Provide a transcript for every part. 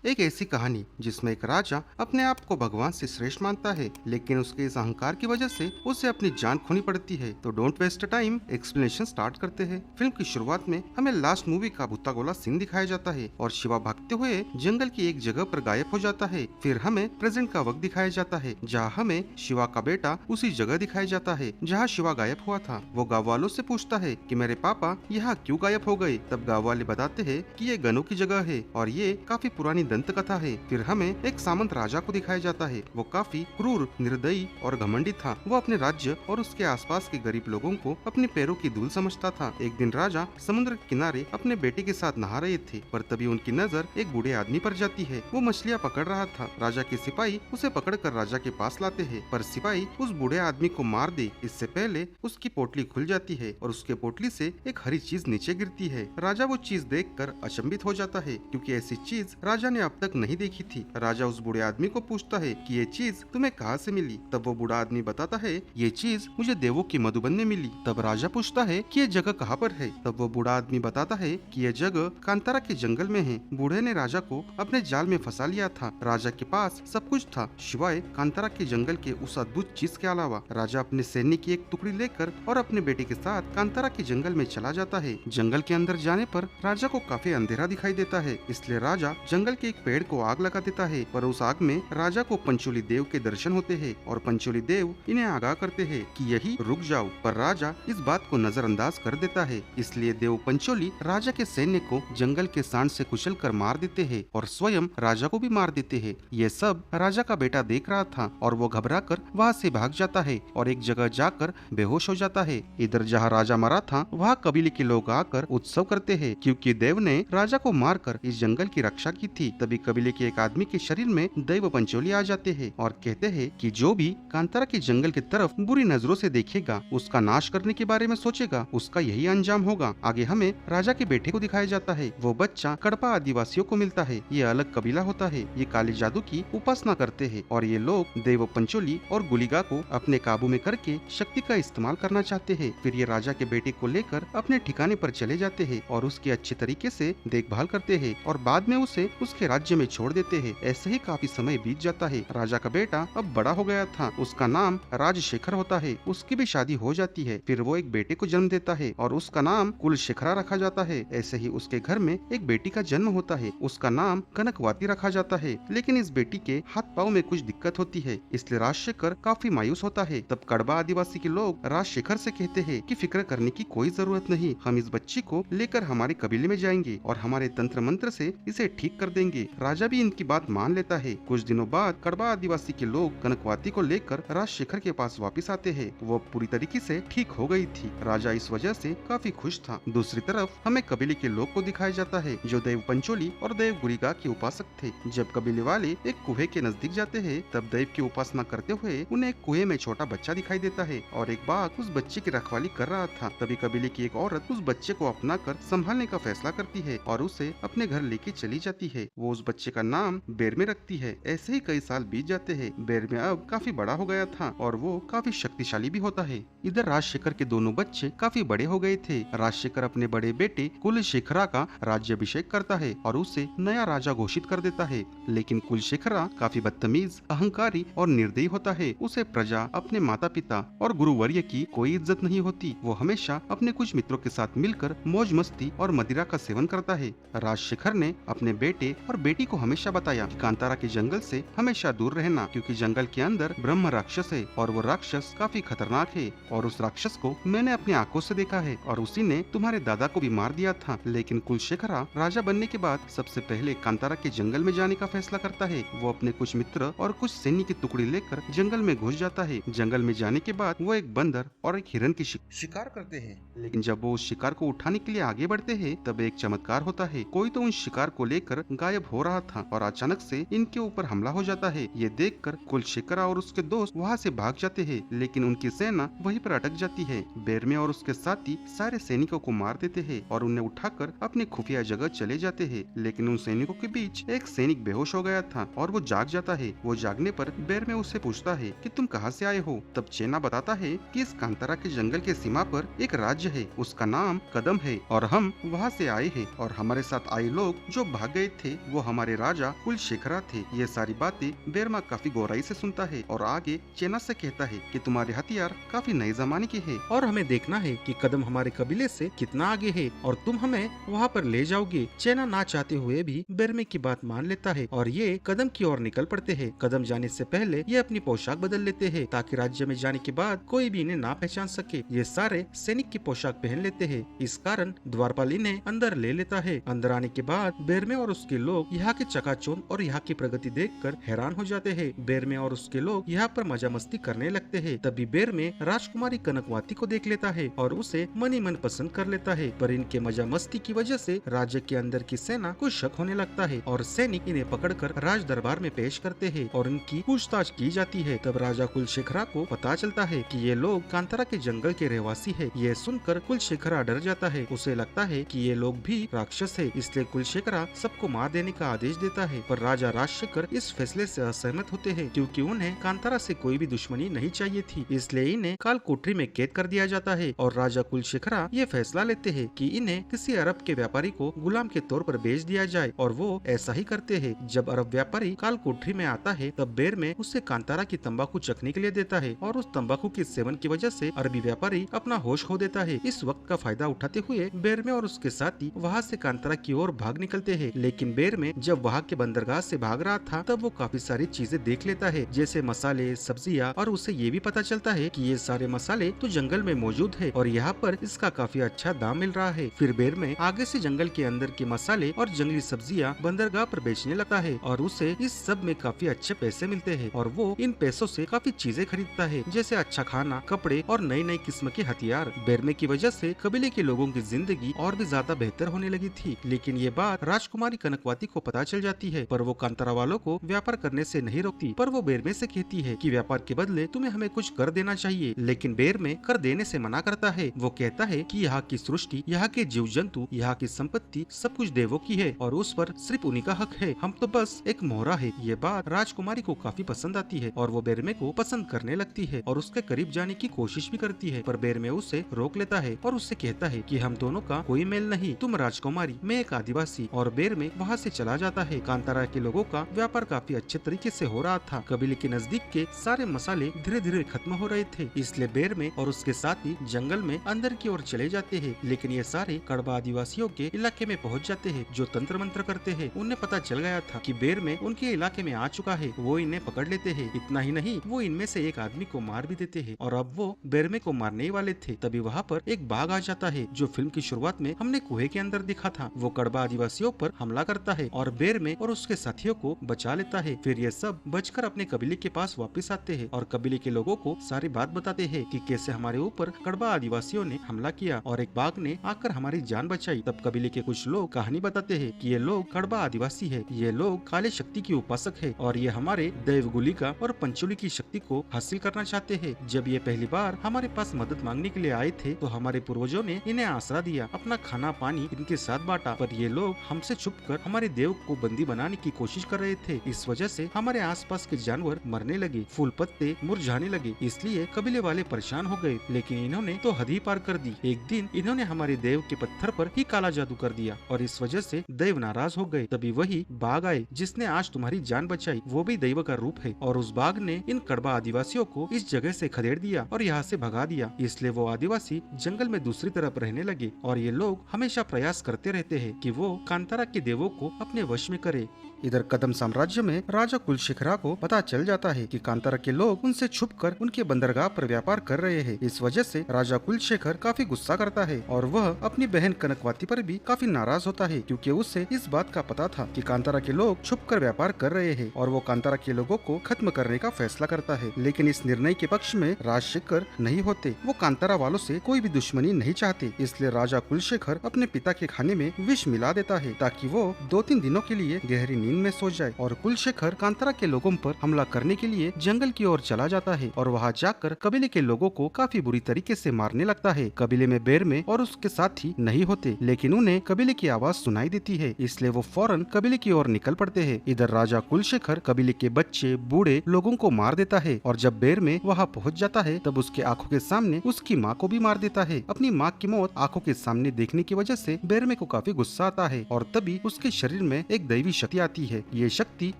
एक ऐसी कहानी जिसमें एक राजा अपने आप को भगवान से श्रेष्ठ मानता है, लेकिन उसके इस अहंकार की वजह से उसे अपनी जान खोनी पड़ती है। तो don't waste time, explanation start करते हैं। फिल्म की शुरुआत में हमें लास्ट मूवी का भुत्ता गोला सीन दिखाया जाता है और शिवा भागते हुए जंगल की एक जगह पर गायब हो जाता है। फिर हमें प्रेजेंट का वक्त दिखाया जाता है, जहाँ हमें शिवा का बेटा उसी जगह दिखाया जाता है जहाँ शिवा गायब हुआ था। वो गाँव वालों से पूछता है कि मेरे पापा यहाँ क्यों गायब हो गए। तब गाँव वाले बताते हैं कि ये गनों की जगह है और ये काफी पुरानी दंत कथा है। फिर हमें एक सामंत राजा को दिखाया जाता है। वो काफी क्रूर, निर्दयी और घमंडी था। वो अपने राज्य और उसके आसपास के गरीब लोगों को अपने पैरों की धूल समझता था। एक दिन राजा समुद्र के किनारे अपने बेटे के साथ नहा रहे थे, पर तभी उनकी नजर एक बूढ़े आदमी पर जाती है। वो मछलियाँ पकड़ रहा था। राजा के सिपाही उसे पकड़कर राजा के पास लाते हैं, पर सिपाही उस बूढ़े आदमी को मार दे इससे पहले उसकी पोटली खुल जाती है और उसके पोटली से एक हरी चीज नीचे गिरती है। राजा वो चीज देखकर अचंभित हो जाता है, क्योंकि ऐसी चीज राजा ने अब तक नहीं देखी थी। राजा उस बूढ़े आदमी को पूछता है कि ये चीज तुम्हें कहाँ से मिली। तब वो बूढ़ा आदमी बताता है, ये चीज मुझे देवों की मधुबन में मिली। तब राजा पूछता है कि ये जगह कहाँ पर है। तब वो बूढ़ा आदमी बताता है कि ये जगह कांतारा के जंगल में है। बूढ़े ने राजा को अपने जाल में फंसा लिया था। राजा के पास सब कुछ था सिवाय कांतारा के जंगल के उस अद्भुत चीज के अलावा। राजा अपने सैनिक की एक टुकड़ी लेकर और अपने बेटे के साथ कांतारा के जंगल में चला जाता है। जंगल के अंदर जाने पर राजा को काफी अंधेरा दिखाई देता है, इसलिए राजा जंगल के एक पेड़ को आग लगा देता है। पर उस आग में राजा को पंचोली देव के दर्शन होते हैं और पंचोली देव इन्हें आगाह करते हैं कि यही रुक जाओ। पर राजा इस बात को नजरअंदाज कर देता है, इसलिए देव पंचोली राजा के सैन्य को जंगल के सांड से कुचल कर मार देते हैं और स्वयं राजा को भी मार देते हैं। ये सब राजा का बेटा देख रहा था और वो घबरा कर वहाँ से भाग जाता है और एक जगह जाकर बेहोश हो जाता है। इधर जहाँ राजा मरा था वहाँ कबीले के लोग आकर उत्सव करते हैं, क्योंकि देव ने राजा को मारकर इस जंगल की रक्षा की थी। तभी कबीले के एक आदमी के शरीर में दैव पंचोली आ जाते हैं और कहते हैं कि जो भी कांतारा के जंगल की तरफ बुरी नजरों से देखेगा, उसका नाश करने के बारे में सोचेगा, उसका यही अंजाम होगा। आगे हमें राजा के बेटे को दिखाया जाता है। वो बच्चा कड़पा आदिवासियों को मिलता है। ये अलग कबीला होता है। ये काली जादू की उपासना करते हैं और ये लोग देव पंचोली और गुलिगा को अपने काबू में करके शक्ति का इस्तेमाल करना चाहते हैं। फिर ये राजा के बेटे को लेकर अपने ठिकाने पर चले जाते हैं और उसकी अच्छी तरीके से देखभाल करते हैं और बाद में उसे उसके राज्य में छोड़ देते हैं। ऐसे ही काफी समय बीत जाता है। राजा का बेटा अब बड़ा हो गया था। उसका नाम राजशेखर होता है। उसकी भी शादी हो जाती है। फिर वो एक बेटे को जन्म देता है और उसका नाम कुलशेखरा रखा जाता है। ऐसे ही उसके घर में एक बेटी का जन्म होता है। उसका नाम कनकवाती रखा जाता है। लेकिन इस बेटी के हाथ पाँव में कुछ दिक्कत होती है, इसलिए राजशेखर काफी मायूस होता है। तब कड़बा आदिवासी के लोग राजशेखर से कहते हैं कि फिक्र करने की कोई जरूरत नहीं, हम इस बच्ची को लेकर हमारे कबीले में जाएंगे और हमारे तंत्र मंत्र से इसे ठीक कर देंगे। राजा भी इनकी बात मान लेता है। कुछ दिनों बाद कड़बा आदिवासी के लोग कनकवाती को लेकर राजशेखर के पास वापस आते हैं। वो पूरी तरीके से ठीक हो गई थी। राजा इस वजह से काफी खुश था। दूसरी तरफ हमें कबीले के लोग को दिखाया जाता है जो देव पंचोली और देव गुरिगा के उपासक थे। जब कबीले वाले एक कुएं के नजदीक जाते हैं, तब देव की उपासना करते हुए उन्हें एक कुएं में छोटा बच्चा दिखाई देता है और एक बाघ उस बच्चे की रखवाली कर रहा था। तभी कबीले की एक औरत उस बच्चे को अपना कर संभालने का फैसला करती है और उसे अपने घर लेके चली जाती है। वो उस बच्चे का नाम बेरमे रखती है। ऐसे ही कई साल बीत जाते हैं। बेरमे अब काफी बड़ा हो गया था और वो काफी शक्तिशाली भी होता है। इधर राजशेखर के दोनों बच्चे काफी बड़े हो गए थे। राजशेखर अपने बड़े बेटे कुलशेखरा का राज्याभिषेक करता है और उसे नया राजा घोषित कर देता है। लेकिन कुलशेखरा काफी बदतमीज, अहंकारी और निर्दयी होता है। उसे प्रजा, अपने माता पिता और गुरुवर्य की कोई इज्जत नहीं होती। वो हमेशा अपने कुछ मित्रों के साथ मिलकर मौज मस्ती और मदिरा का सेवन करता है। राजशेखर ने अपने बेटे और बेटी को हमेशा बताया कि कांतारा के जंगल से हमेशा दूर रहना, क्योंकि जंगल के अंदर ब्रह्म राक्षस है और वो राक्षस काफी खतरनाक है और उस राक्षस को मैंने अपनी आंखों से देखा है और उसी ने तुम्हारे दादा को भी मार दिया था। लेकिन कुलशेखरा राजा बनने के बाद सबसे पहले कांतारा के जंगल में जाने का फैसला करता है। वो अपने कुछ मित्र और कुछ सैन्य की टुकड़ी लेकर जंगल में घुस जाता है। जंगल में जाने के बाद वो एक बंदर और एक हिरन की शिकार करते हैं। लेकिन जब वो उस शिकार को उठाने के लिए आगे बढ़ते हैं, तब एक चमत्कार होता है। कोई तो उन शिकार को लेकर गायब हो रहा था और अचानक से इनके ऊपर हमला हो जाता है। ये देखकर कुलशेखरा और उसके दोस्त वहाँ से भाग जाते हैं, लेकिन उनकी सेना वहीं पर अटक जाती है। बेरमे और उसके साथी सारे सैनिकों को मार देते हैं और उन्हें उठाकर अपनी खुफिया जगह चले जाते हैं। लेकिन उन सैनिकों के बीच एक सैनिक बेहोश हो गया था और वो जाग जाता है। वो जागने पर बेरमे उससे पूछता है कि तुम कहाँ से आए हो। तब चेना बताता है कि इस कांतारा के जंगल के सीमा पर एक राज्य है, उसका नाम कदम है और हम वहाँ से आए हैं और हमारे साथ आए लोग जो भाग गए थे वो हमारे राजा कुलशेखरा थे। ये सारी बातें बेरमा काफी गहराई से सुनता है और आगे चेना से कहता है कि तुम्हारे हथियार काफी नए जमाने के हैं और हमें देखना है कि कदम हमारे कबीले से कितना आगे है और तुम हमें वहाँ पर ले जाओगे। चेना ना चाहते हुए भी बेरमे की बात मान लेता है और ये कदम की ओर निकल पड़ते हैं। कदम जाने से पहले ये अपनी पोशाक बदल लेते हैं ताकि राज्य में जाने के बाद कोई भी इन्हें ना पहचान सके। ये सारे सैनिक की पोशाक पहन लेते हैं। इस कारण द्वारपाल इन्हें अंदर ले लेता है। अंदर आने के बाद बेरमे और उसके लोग यहाँ के चकाचौंध और यहाँ की प्रगति देखकर हैरान हो जाते हैं। बेरमे और उसके लोग यहाँ पर मजा मस्ती करने लगते हैं। तभी बेरमे राजकुमारी कनकवती को देख लेता है और उसे मन ही मन पसंद कर लेता है। पर इनके मजा मस्ती की वजह से राज्य के अंदर की सेना को शक होने लगता है और सैनिक इन्हें पकड़कर राज दरबार में पेश करते हैं और इनकी पूछताछ की जाती है। तब राजा कुलशेखरा को पता चलता है कि ये लोग कांतारा के जंगल के रहवासी है। ये सुनकर कुलशेखरा डर जाता है। उसे लगता है कि ये लोग भी राक्षस है, इसलिए कुलशेखरा सबको मार देने का आदेश देता है। पर राजा राजशेखर इस फैसले से असहमत होते हैं क्योंकि उन्हें कांतारा से कोई भी दुश्मनी नहीं चाहिए थी, इसलिए इन्हें काल कोठरी में कैद कर दिया जाता है। और राजा कुलशेखरा ये फैसला लेते हैं कि इन्हें किसी अरब के व्यापारी को गुलाम के तौर पर बेच दिया जाए और वो ऐसा ही करते हैं। जब अरब व्यापारी काल कोठरी में आता है तब बेर में उसे कांतारा की तंबाकू चखने के लिए देता है और उस तंबाकू के सेवन की वजह से अरबी व्यापारी अपना होश खो देता है। इस वक्त का फायदा उठाते हुए बेर में और उसके साथी वहाँ से कांतारा की ओर भाग निकलते हैं। लेकिन बेर में जब वहाँ के बंदरगाह से भाग रहा था तब वो काफी सारी चीजें देख लेता है, जैसे मसाले, सब्जियाँ, और उसे ये भी पता चलता है कि ये सारे मसाले तो जंगल में मौजूद है और यहाँ पर इसका काफी अच्छा दाम मिल रहा है। फिर बेर में आगे से जंगल के अंदर के मसाले और जंगली सब्जियाँ बंदरगाह पर बेचने लगता है और उसे इस सब में काफी अच्छे पैसे मिलते हैं और वो इन पैसों से काफी चीजें खरीदता है, जैसे अच्छा खाना, कपड़े और नई नई किस्म के हथियार। बेरमे की वजह से कबीले के लोगों की जिंदगी और भी ज्यादा बेहतर होने लगी थी। लेकिन ये बात राजकुमारी कनकवती को पता चल जाती है, पर वो कांतारा वालों को व्यापार करने से नहीं रोकती। पर वो बेरमे से कहती है कि व्यापार के बदले तुम्हें हमें कुछ कर देना चाहिए, लेकिन बेरमे कर देने से मना करता है। वो कहता है कि यहाँ की सृष्टि, यहाँ के जीव जंतु, यहाँ की संपत्ति सब कुछ देवों की है और उस पर सिर्फ उन्हीं का हक है, हम तो बस एक मोहरा है। ये बात राजकुमारी को काफी पसंद आती है और वो बेरमे को पसंद करने लगती है और उसके करीब जाने की कोशिश भी करती है। पर बेरमे उसे रोक लेता है और उससे कहता है कि हम दोनों का कोई मेल नहीं, तुम राजकुमारी, मैं एक आदिवासी। और बेरमे वहाँ से चला जाता है। कांतारा के लोगों का व्यापार काफी अच्छे तरीके से हो रहा था। कबीले के नजदीक के सारे मसाले धीरे धीरे खत्म हो रहे थे, इसलिए बेरमे और उसके साथी जंगल में अंदर की ओर चले जाते हैं। लेकिन ये सारे कड़वा आदिवासियों के इलाके में पहुंच जाते हैं जो तंत्र मंत्र करते हैं। उन्हें पता चल गया था कि बेरमे उनके इलाके में आ चुका है। वो इन्हें पकड़ लेते हैं। इतना ही नहीं, वो इनमें से एक आदमी को मार भी देते हैं और अब वो बेरमे को मारने ही वाले थे। तभी वहाँ पर एक बाघ आ जाता है जो फिल्म की शुरुआत में हमने कुएं के अंदर देखा था। वो कड़वा आदिवासियों पर हमला करता है और बेरमे और उसके साथियों को बचा लेता है। फिर ये सब बचकर अपने कबीले के पास वापस आते हैं और कबीले के लोगों को सारी बात बताते हैं कि कैसे हमारे ऊपर कड़वा आदिवासियों ने हमला किया और एक बाघ ने आकर हमारी जान बचाई। तब कबीले के कुछ लोग कहानी बताते हैं कि ये लोग कड़वा आदिवासी है, ये लोग काले शक्ति की उपासक है और ये हमारे देवगुलिका और पंचोली की शक्ति को हासिल करना चाहते हैं। जब ये पहली बार हमारे पास मदद मांगने के लिए आए थे तो हमारे पूर्वजों ने इन्हें आसरा दिया, अपना खाना पानी इनके साथ बांटा, पर ये लोग हमसे छुपकर हमारे देव को बंदी बनाने की कोशिश कर रहे थे। इस वजह से हमारे आसपास के जानवर मरने लगे, फूल पत्ते मुरझाने लगे, इसलिए कबीले वाले परेशान हो गए। लेकिन इन्होंने तो हद ही पार कर दी। एक दिन इन्होंने हमारे देव के पत्थर पर ही काला जादू कर दिया और इस वजह से देव नाराज हो गए। तभी वही बाघ आए जिसने आज तुम्हारी जान बचाई, वो भी दैव का रूप है और उस बाघ ने इन कड़वा आदिवासियों को इस जगह से खदेड़ दिया और यहाँ से भगा दिया। इसलिए वो आदिवासी जंगल में दूसरी तरफ रहने लगे और ये लोग हमेशा प्रयास करते रहते हैं कि वो कांतारा के देवों को अपने वश में करे। इधर कदम साम्राज्य में राजा कुलशेखरा को पता चल जाता है कि कांतारा के लोग उनसे छुपकर उनके बंदरगाह पर व्यापार कर रहे हैं। इस वजह से राजा कुलशेखर काफी गुस्सा करता है और वह अपनी बहन कनकवती पर भी काफी नाराज होता है क्योंकि उसे इस बात का पता था कि कांतारा के लोग छुपकर व्यापार कर रहे हैं और वो कांतारा के लोगों को खत्म करने का फैसला करता है। लेकिन इस निर्णय के पक्ष में राजशेखर नहीं होते। वो कांतारा वालों से कोई भी दुश्मनी नहीं चाहते, इसलिए राजा कुलशेखर अपने पिता के खाने में विष मिला देता है ताकि वो 2-3 दिनों के लिए गहरी नींद नींद में सो जाए और कुलशेखर कांतारा के लोगों पर हमला करने के लिए जंगल की ओर चला जाता है और वहाँ जाकर कबीले के लोगों को काफी बुरी तरीके से मारने लगता है। कबीले में बेरमे और उसके साथी नहीं होते, लेकिन उन्हें कबीले की आवाज सुनाई देती है, इसलिए वो फौरन कबीले की ओर निकल पड़ते हैं। इधर राजा कुलशेखर कबीले के बच्चे बूढ़े लोगों को मार देता है और जब बेरमे वहाँ पहुँच जाता है तब उसके आंखों के सामने उसकी माँ को भी मार देता है। अपनी माँ की मौत आंखों के सामने देखने की वजह से बेरमे को काफी गुस्सा आता है और तभी उसके शरीर में एक दैवी शक्ति आती है। ये शक्ति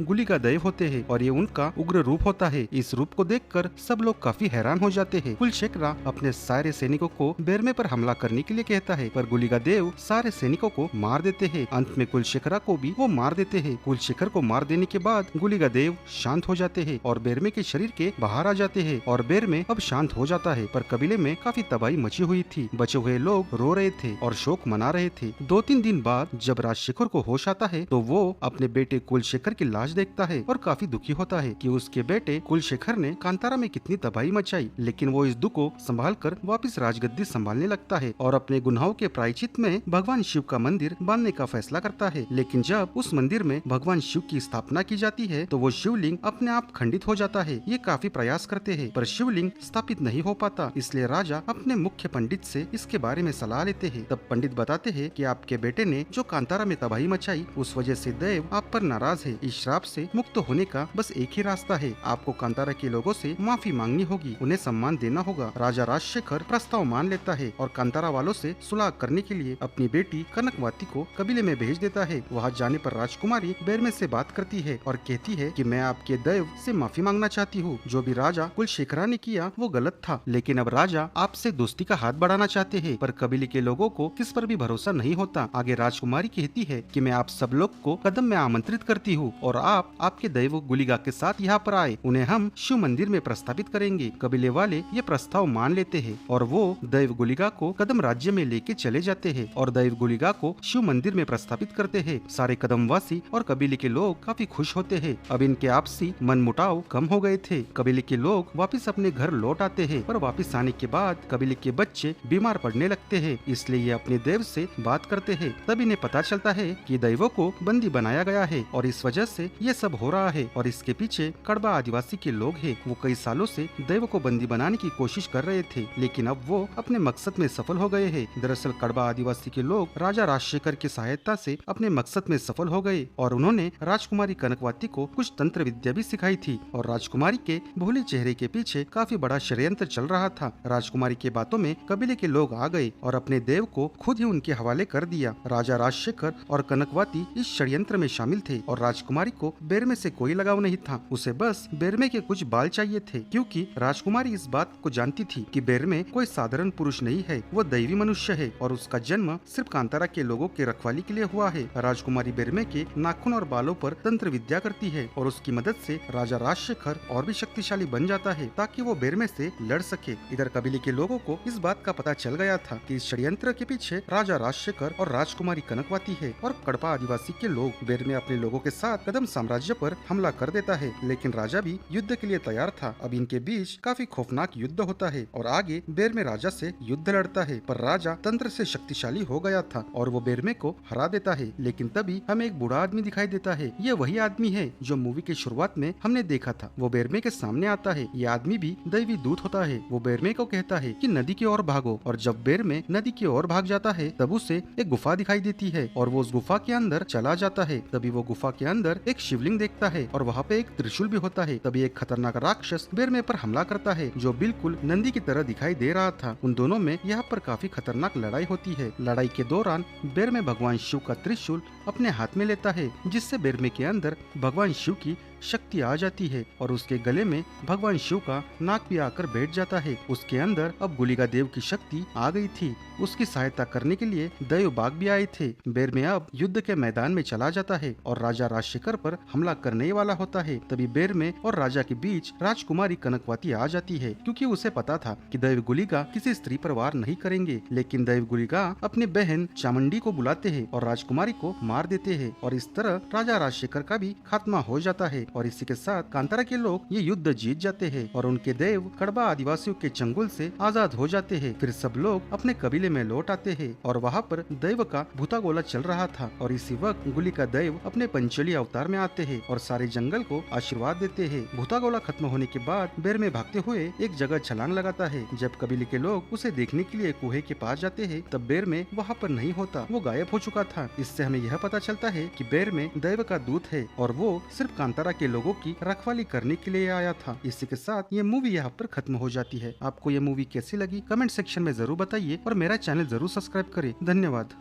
गुलिका दैव होते हैं और ये उनका उग्र रूप होता है। इस रूप को देखकर सब लोग काफी हैरान हो जाते हैं। कुलशेखर अपने सारे सैनिकों को बेरमे पर हमला करने के लिए कहता है, पर गुलिका देव सारे सैनिकों को मार देते हैं। अंत में कुलशेखर को भी वो मार देते हैं। कुलशेखर को मार देने के बाद गुलिका देव शांत हो जाते हैं और बेरमे के शरीर के बाहर आ जाते हैं और बेरमे अब शांत हो जाता है। पर कबीले में काफी तबाही मची हुई थी। बचे हुए लोग रो रहे थे और शोक मना रहे थे। 2-3 दिन बाद जब राजशेखर को होश आता है तो वो अपने बेटे कुलशेखर की लाश देखता है और काफी दुखी होता है कि उसके बेटे कुलशेखर ने कांतारा में कितनी तबाही मचाई। लेकिन वो इस दुख को संभाल कर वापिस राजगद्दी संभालने लगता है और अपने गुनाहों के प्रायश्चित में भगवान शिव का मंदिर बांधने का फैसला करता है। लेकिन जब उस मंदिर में भगवान शिव की स्थापना की जाती है तो वो शिवलिंग अपने आप खंडित हो जाता है। ये काफी प्रयास करते हैं पर शिवलिंग स्थापित नहीं हो पाता, इसलिए राजा अपने मुख्य पंडित से इसके बारे में सलाह लेते हैं। तब पंडित बताते हैं कि आपके बेटे ने जो कांतारा में तबाही मचाई उस वजह से देव आप पर नाराज है। इस श्राप से मुक्त होने का बस एक ही रास्ता है, आपको कांतारा के लोगों से माफी मांगनी होगी, उन्हें सम्मान देना होगा। राजा राजशेखर प्रस्ताव मान लेता है और कांतारा वालों से सुलह करने के लिए अपनी बेटी कनकवाती को कबीले में भेज देता है। वहाँ जाने पर राजकुमारी बेरमे से बात करती है और कहती है कि मैं आपके देव से माफी मांगना चाहती हूँ। जो भी राजा कुलशेखर ने किया वो गलत था, लेकिन अब राजा आपसे दोस्ती का हाथ बढ़ाना चाहते हैं। पर कबीले के लोगों को किस पर भी भरोसा नहीं होता। आगे राजकुमारी कहती है कि मैं आप सब लोग को कदम में आमंत्रित करती हूँ और आप आपके दैव गुलिका के साथ यहाँ पर आए, उन्हें हम शिव मंदिर में प्रस्तावित करेंगे। कबीले वाले ये प्रस्ताव मान लेते हैं और वो दैव गुलिका को कदम राज्य में लेके चले जाते हैं और दैव गुलिका को शिव मंदिर में प्रस्तावित करते हैं। सारे कदमवासी और कबीले के लोग काफी खुश होते हैं। अब इनके आपसी मनमुटाव कम हो गए थे। कबीले के लोग वापिस अपने घर लौट आते हैं, पर वापिस आने के बाद कबीले के बच्चे बीमार पड़ने लगते हैं, इसलिए ये अपने देव से बात करते हैं। तब इन्हें पता चलता है कि दैवों को बंदी बनाया गया है और इस वजह से ये सब हो रहा है और इसके पीछे कड़बा आदिवासी के लोग हैं। वो कई सालों से दैवों को बंदी बनाने की कोशिश कर रहे थे, लेकिन अब वो अपने मकसद में सफल हो गए हैं। दरअसल कड़बा आदिवासी के लोग राजा राजशेखर की सहायता से अपने मकसद में सफल हो गए और उन्होंने राजकुमारी कनकवाती को कुछ तंत्र विद्या भी सिखाई थी और राजकुमारी के भोले चेहरे के पीछे काफी बड़ा षड्यंत्र चल रहा था। राजकुमारी के बातों में कबीले के लोग आ गए और अपने देव को खुद ही उनके हवाले कर दिया। राजा राजशेखर और कनकवाती इस षड्यंत्र में शामिल थे और राजकुमारी को बेरमे से कोई लगाव नहीं था, उसे बस बेरमे के कुछ बाल चाहिए थे, क्योंकि राजकुमारी इस बात को जानती थी कि बेरमे कोई साधारण पुरुष नहीं है, वो दैवी मनुष्य है और उसका जन्म सिर्फ कांतारा के लोगों के रखवाली के लिए हुआ है। राजकुमारी बेरमे के नाखून और बालों पर तंत्र विद्या करती है और उसकी मदद से राजा राजशेखर और भी शक्तिशाली बन जाता है ताकि वो बेरमे से लड़ सके। इधर कबीले के लोगों को इस बात का पता चल गया था कि इस षड्यंत्र के पीछे राजा राजशेखर और राजकुमारी कनकवाती है और कड़पा आदिवासी के लोग। बेरमे अपने लोगों के साथ कदम साम्राज्य पर हमला कर देता है, लेकिन राजा भी युद्ध के लिए तैयार था। अब इनके बीच काफी खौफनाक युद्ध होता है और आगे बेरमे राजा से युद्ध लड़ता है, पर राजा तंत्र से शक्तिशाली हो गया था और वो बेरमे को हरा देता है। लेकिन तभी हमें एक बूढ़ा आदमी दिखाई देता है। ये वही आदमी है जो मूवी के शुरुआत में हमने देखा था। वो बेरमे के सामने आता है। ये आदमी भी दैवी दूत होता है। वो बेरमे को कहता है कि नदी की ओर भागो और जब बेरमे नदी की ओर भाग जाता है तब उसे एक गुफा दिखाई देती है और वो उस गुफा के अंदर चला जाता है। तभी वो गुफा के अंदर एक शिवलिंग देखता है और वहाँ पे एक त्रिशूल भी होता है। तभी एक खतरनाक राक्षस बेरमे पर हमला करता है जो बिल्कुल नंदी की तरह दिखाई दे रहा था। उन दोनों में यहाँ पर काफी खतरनाक लड़ाई होती है। लड़ाई के दौरान बेरमे भगवान शिव का त्रिशूल अपने हाथ में लेता है, जिससे बेरमे के अंदर भगवान शिव की शक्ति आ जाती है और उसके गले में भगवान शिव का नाक भी आकर बैठ जाता है। उसके अंदर अब गुलिका देव की शक्ति आ गई थी। उसकी सहायता करने के लिए दैव बाग भी आए थे। बेरमे अब युद्ध के मैदान में चला जाता है और राजा राजशेखर पर हमला करने वाला होता है। तभी बेरमे और राजा के बीच राजकुमारी कनकवाती आ जाती है, क्योंकि उसे पता था कि दैव गुलिका किसी स्त्री पर वार नहीं करेंगे। लेकिन दैव गुलिका अपने बहन चामुंडी को बुलाते हैं और राजकुमारी को मार देते हैं और इस तरह राजा राजशेखर का भी खात्मा हो जाता है। और इसी के साथ कांतारा के लोग ये युद्ध जीत जाते हैं और उनके देव कड़बा आदिवासियों के चंगुल से आजाद हो जाते हैं। फिर सब लोग अपने कबीले में लौट आते हैं और वहाँ पर दैव का भूता गोला चल रहा था और इसी वक्त गुली का दैव अपने पंचली अवतार में आते हैं और सारे जंगल को आशीर्वाद देते हैं। भूता गोला खत्म होने के बाद बेर में भागते हुए एक जगह छलांग लगाता है। जब कबीले के लोग उसे देखने के लिए कुएं के पास जाते हैं तब बेर में वहाँ पर नहीं होता, वो गायब हो चुका था। इससे हमें यह पता चलता है कि बेर में दैव का दूत है और वो सिर्फ कांतारा के लोगों की रखवाली करने के लिए आया था। इसी के साथ ये मूवी यहाँ पर खत्म हो जाती है। आपको ये मूवी कैसी लगी कमेंट सेक्शन में जरूर बताइए और मेरा चैनल जरूर सब्सक्राइब करें। धन्यवाद।